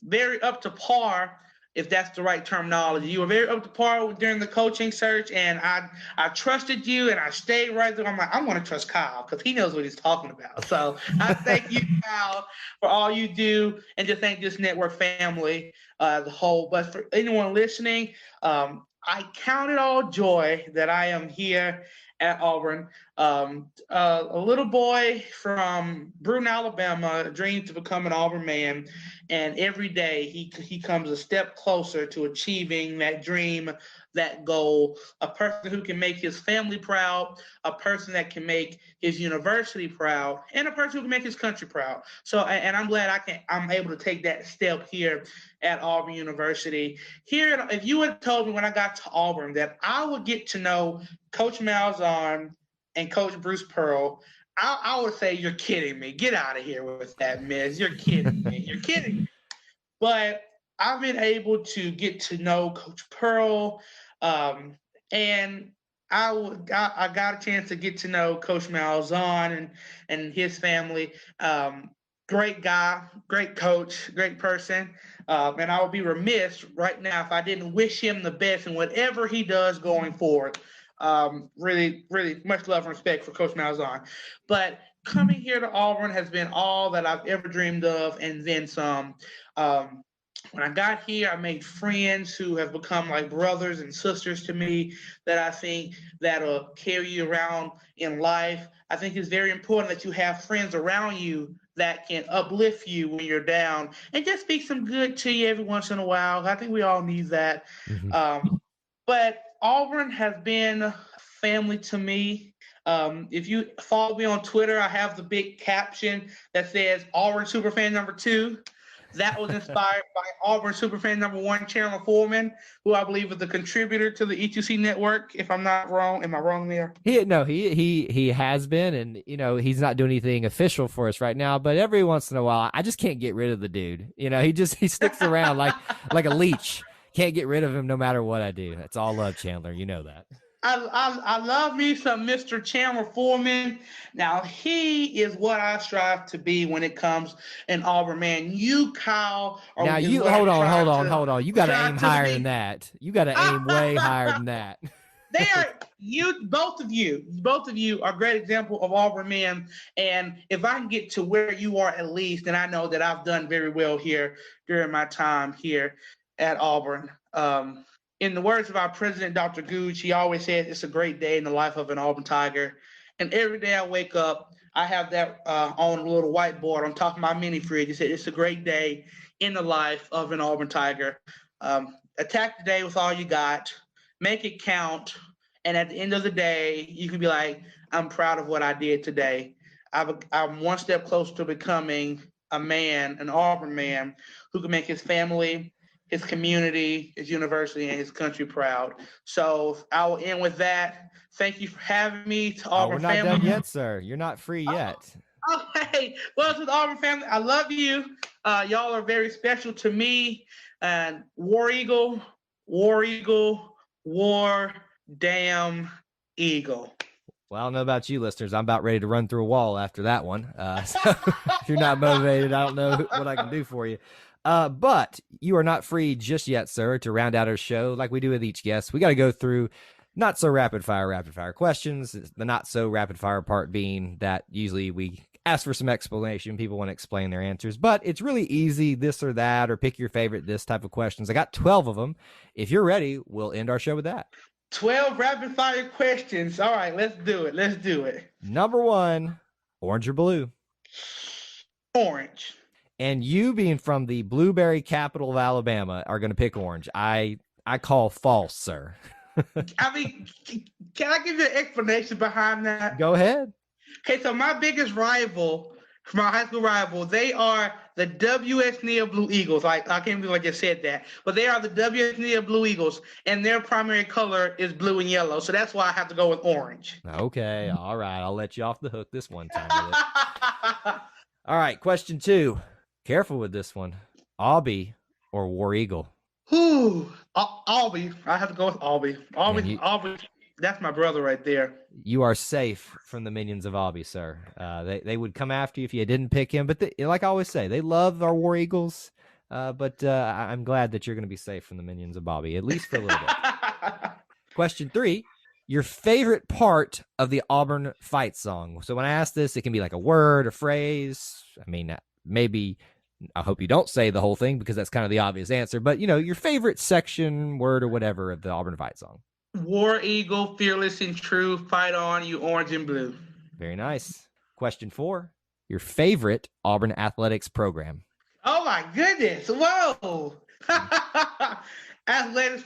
very up to par, if that's the right terminology. You were very up to par during the coaching search, and I trusted you, and I stayed right there. I'm like, I'm going to trust Kyle because he knows what he's talking about. So I thank you, Kyle, for all you do, and just thank this network family as a whole. But for anyone listening, I count it all joy that I am here at Auburn. A little boy from Bruton, Alabama, dreams to become an Auburn man. And every day he comes a step closer to achieving that dream, that goal, a person who can make his family proud, a person that can make his university proud, and a person who can make his country proud. So, and I'm glad I'm able to take that step here at Auburn University. Here, if you had told me when I got to Auburn that I would get to know Coach Malzahn and Coach Bruce Pearl, I would say, you're kidding me. Get out of here with that mess. You're kidding me. You're kidding me. But I've been able to get to know Coach Pearl, and I got a chance to get to know Coach Malzahn and his family. Great guy, great coach, great person. And I would be remiss right now if I didn't wish him the best in whatever he does going forward. Really, really much love and respect for Coach Malzahn. But coming here to Auburn has been all that I've ever dreamed of, and then some. When I got here, I made friends who have become like brothers and sisters to me that I think that'll carry you around in life. I think it's very important that you have friends around you that can uplift you when you're down and just speak some good to you every once in a while. I think we all need that. Mm-hmm. But Auburn has been family to me. If you follow me on Twitter, I have the big caption that says Auburn Superfan number 2. That was inspired by Auburn Superfan number 1, Chandler Foreman, who I believe is a contributor to the E2C network. If I'm not wrong, am I wrong there? He has been, and he's not doing anything official for us right now. But every once in a while, I just can't get rid of the dude. He sticks around like a leech. Can't get rid of him no matter what I do. That's all love, Chandler. You know that. I love me some Mr. Chandler Foreman. Now, he is what I strive to be when it comes in Auburn, man. You, Kyle, now you hold on. You got to aim higher than that. You got to aim way higher than that. Both of you are a great example of Auburn men. And if I can get to where you are at least, then I know that I've done very well here during my time here at Auburn. In the words of our president, Dr. Gooch, he always says it's a great day in the life of an Auburn Tiger. And every day I wake up, I have that on a little whiteboard on top of my mini fridge. He said it's a great day in the life of an Auburn Tiger. Attack the day with all you got. Make it count. And at the end of the day, you can be like, I'm proud of what I did today. I'm one step closer to becoming a man, an Auburn man, who can make his family, his community, his university, and his country proud. So I will end with that. Thank you for having me to Auburn family. We're not done yet, sir. You're not free yet. Okay. Well, to the Auburn family, I love you. Y'all are very special to me. And War Eagle, War Eagle, War damn Eagle. Well, I don't know about you, listeners. I'm about ready to run through a wall after that one. So if you're not motivated, I don't know what I can do for you. But you are not free just yet, sir. To round out our show, like we do with each guest, we got to go through not so rapid fire questions. The not so rapid fire part being that usually we ask for some explanation. People want to explain their answers, but it's really easy, this or that, or pick your favorite, this type of questions. I got 12 of them. If you're ready, we'll end our show with that. 12 rapid fire questions. All right, let's do it. Number 1, orange or blue? Orange. And you, being from the blueberry capital of Alabama, are going to pick orange. I call false, sir. I mean, can I give you an explanation behind that? Go ahead. Okay, so my biggest rival, my high school rival, they are the W.S. Neal Blue Eagles. I can't believe I just said that. But they are the W.S. Neal Blue Eagles, and their primary color is blue and yellow. So that's why I have to go with orange. Okay, all right. I'll let you off the hook this one time. All right, question 2. Careful with this one. Aubie or War Eagle? Aubie. I have to go with Aubie. Aubie. That's my brother right there. You are safe from the minions of Aubie, sir. They would come after you if you didn't pick him. But like I always say, they love our War Eagles. But I'm glad that you're going to be safe from the minions of Aubie, at least for a little bit. Question 3. Your favorite part of the Auburn fight song. So when I ask this, it can be like a word, a phrase. I mean, maybe... I hope you don't say the whole thing because that's kind of the obvious answer. But, your favorite section, word, or whatever of the Auburn fight song. War Eagle, fearless and true, fight on, you orange and blue. Very nice. Question 4. Your favorite Auburn athletics program. Oh, my goodness. Whoa. Athletics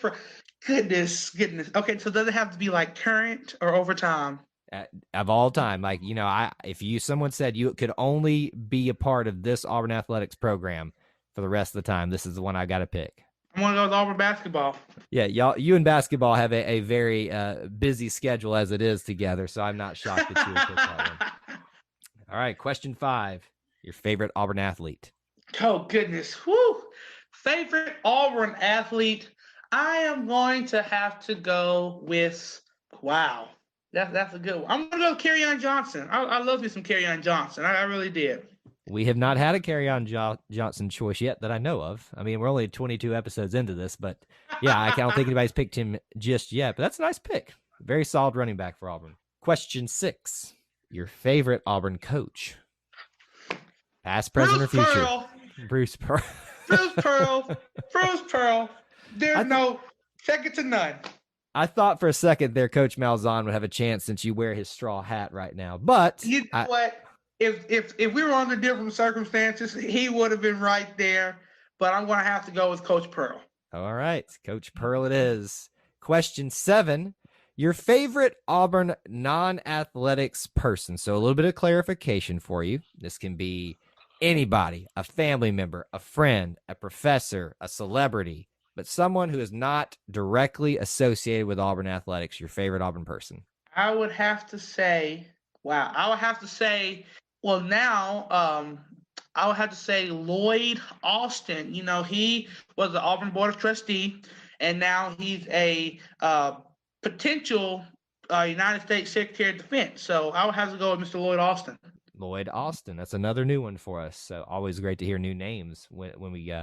goodness. Okay, so does it have to be like current or over time? Of all time, like, if someone said you could only be a part of this Auburn athletics program for the rest of the time, this is the one I got to pick. I'm going to go with Auburn basketball. Yeah, you and basketball have a very busy schedule as it is together, so I'm not shocked that you would pick that one. All right, question 5. Your favorite Auburn athlete. Oh, goodness. Whew. Favorite Auburn athlete. I am going to have to go with, wow. That's a good one. I'm going to go with Kerryon Johnson. I love me some Kerryon Johnson. I really did. We have not had a Kerryon Johnson choice yet that I know of. I mean, we're only 22 episodes into this, but yeah, I don't think anybody's picked him just yet. But that's a nice pick. Very solid running back for Auburn. Question 6. Your favorite Auburn coach. Past, present, or future? Bruce Pearl. Bruce Pearl. There's no second to none. I thought for a second there Coach Malzahn would have a chance since you wear his straw hat right now. But you know what? If we were under different circumstances, he would have been right there. But I'm going to have to go with Coach Pearl. All right. Coach Pearl it is. Question 7. Your favorite Auburn non-athletics person. So a little bit of clarification for you. This can be anybody, a family member, a friend, a professor, a celebrity, but someone who is not directly associated with Auburn athletics. Your favorite Auburn person. I would have to say, wow, I would have to say, well, now I would have to say Lloyd Austin. You know, he was the Auburn Board of Trustee, and now he's a potential United States Secretary of Defense. So I would have to go with Mr. Lloyd Austin. Lloyd Austin. That's another new one for us. So always great to hear new names when we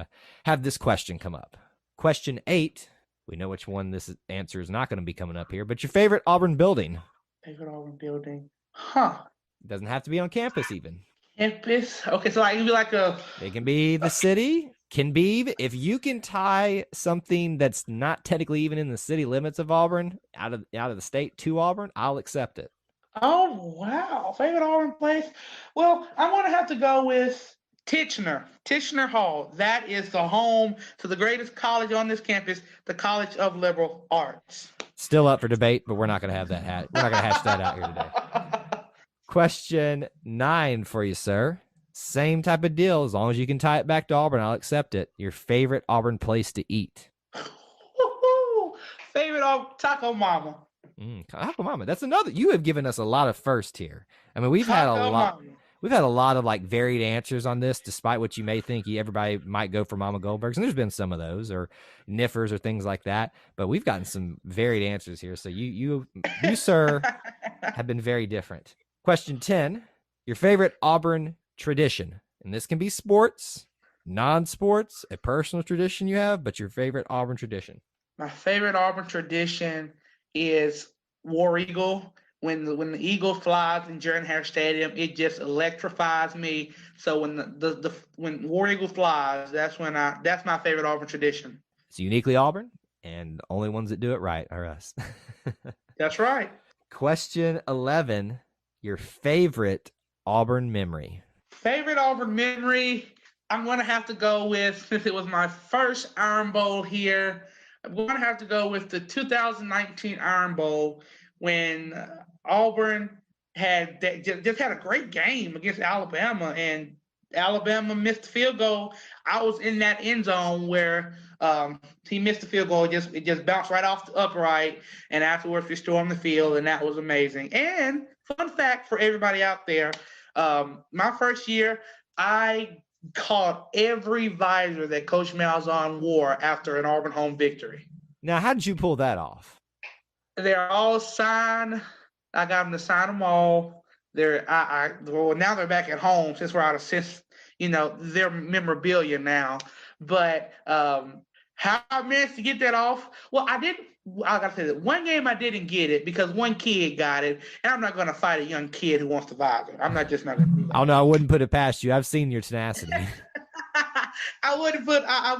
have this question come up. Question 8. We know which one this answer is not going to be coming up here, but your favorite Auburn building. Favorite Auburn building. Huh. It doesn't have to be on campus even. Campus. Okay, so it can be like a. It can be the city. Can be, if you can tie something that's not technically even in the city limits of Auburn out of the state to Auburn, I'll accept it. Oh, wow. Favorite Auburn place? Well, I'm going to have to go with Tichenor Hall. That is the home to the greatest college on this campus, the College of Liberal Arts. Still up for debate, but we're not going to have that. We're not going to hash that out here today. Question 9 for you, sir. Same type of deal. As long as you can tie it back to Auburn, I'll accept it. Your favorite Auburn place to eat. Favorite Taco Mama. Taco Mama. That's another. You have given us a lot of first here. I mean, we've had a lot. Mama. We've had a lot of like varied answers on this, despite what you may think. Everybody might go for Mama Goldberg's, and there's been some of those, or Niffers, or things like that. But we've gotten some varied answers here. So you, sir, have been very different. Question 10: your favorite Auburn tradition, and this can be sports, non-sports, a personal tradition you have, but your favorite Auburn tradition. My favorite Auburn tradition is War Eagle. When the eagle flies in Jordan Hare Stadium, it just electrifies me. So when War Eagle flies, that's my favorite Auburn tradition. It's uniquely Auburn, and the only ones that do it right are us. That's right. Question 11: your favorite Auburn memory. Favorite Auburn memory? I'm going to have to go with, since it was my first Iron Bowl here, I'm going to have to go with the 2019 Iron Bowl when Auburn just had a great game against Alabama, and Alabama missed the field goal. I was in that end zone where he missed the field goal. It just bounced right off the upright, and afterwards we stormed the field, and that was amazing. And fun fact for everybody out there, my first year, I caught every visor that Coach Malzahn wore after an Auburn home victory. Now, how did you pull that off? They're all signed. I got them to sign them all. Now they're back at home since we're out of their memorabilia now. But how I managed to get that off? Well, I gotta say that one game I didn't get it because one kid got it, and I'm not gonna fight a young kid who wants to visor. I'm not gonna do that. Oh no, I wouldn't put it past you. I've seen your tenacity. I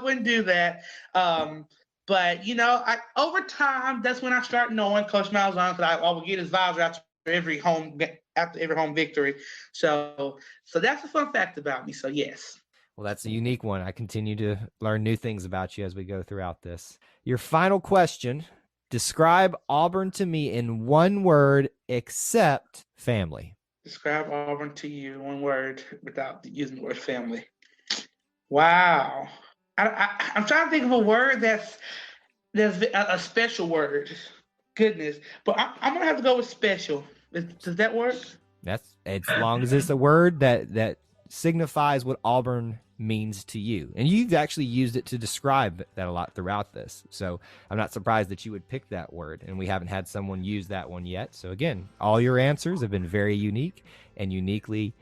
wouldn't do that. But over time, that's when I start knowing Coach Malzahn, because I will get his visor after every home victory. So that's a fun fact about me. So yes. Well, that's a unique one. I continue to learn new things about you as we go throughout this. Your final question: describe Auburn to me in one word except family. Describe Auburn to you in one word without using the word family. Wow. I'm trying to think of a word that's a special word. Goodness. But I'm going to have to go with special. Does that work? That's as long as it's a word that signifies what Auburn means to you. And you've actually used it to describe that a lot throughout this. So I'm not surprised that you would pick that word. And we haven't had someone use that one yet. So again, all your answers have been very unique and uniquely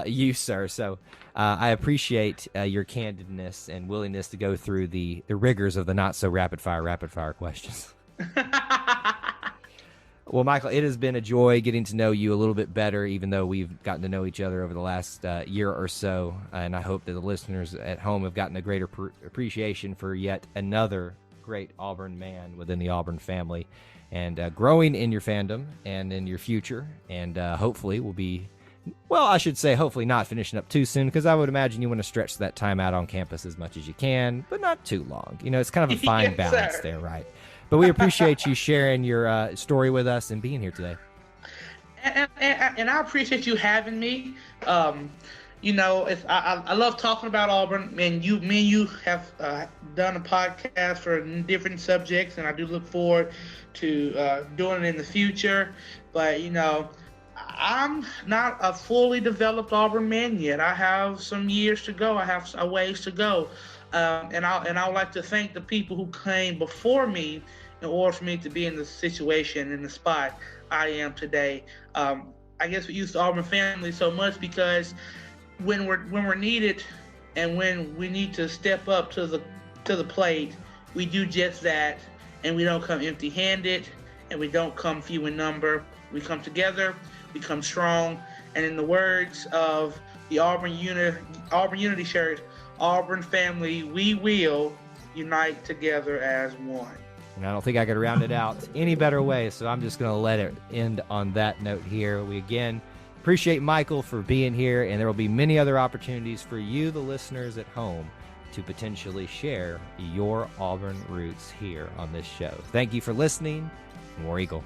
you, sir. So I appreciate your candidness and willingness to go through the rigors of the not so rapid fire questions. Well, Michael, it has been a joy getting to know you a little bit better, even though we've gotten to know each other over the last year or so. And I hope that the listeners at home have gotten a greater appreciation for yet another great Auburn man within the Auburn family, and growing in your fandom and in your future. And hopefully we'll be, well, I should say hopefully not finishing up too soon, because I would imagine you want to stretch that time out on campus as much as you can, but not too long. It's kind of a fine balance there, right? But we appreciate you sharing your story with us and being here today. And I appreciate you having me. I love talking about Auburn, and you have done a podcast for different subjects, and I do look forward to doing it in the future. But I'm not a fully developed Auburn man yet. I have some years to go. I have a ways to go, and I would like to thank the people who came before me in order for me to be in the situation, in the spot I am today. I guess we use the Auburn family so much because when we're needed and when we need to step up to the plate, we do just that, and we don't come empty-handed, and we don't come few in number. We come together, we come strong, and in the words of the Auburn Unity shirt, Auburn family, we will unite together as one. And I don't think I could round it out any better way, so I'm just going to let it end on that note here. We again appreciate Michael for being here, and there will be many other opportunities for you, the listeners at home, to potentially share your Auburn roots here on this show. Thank you for listening. War Eagle.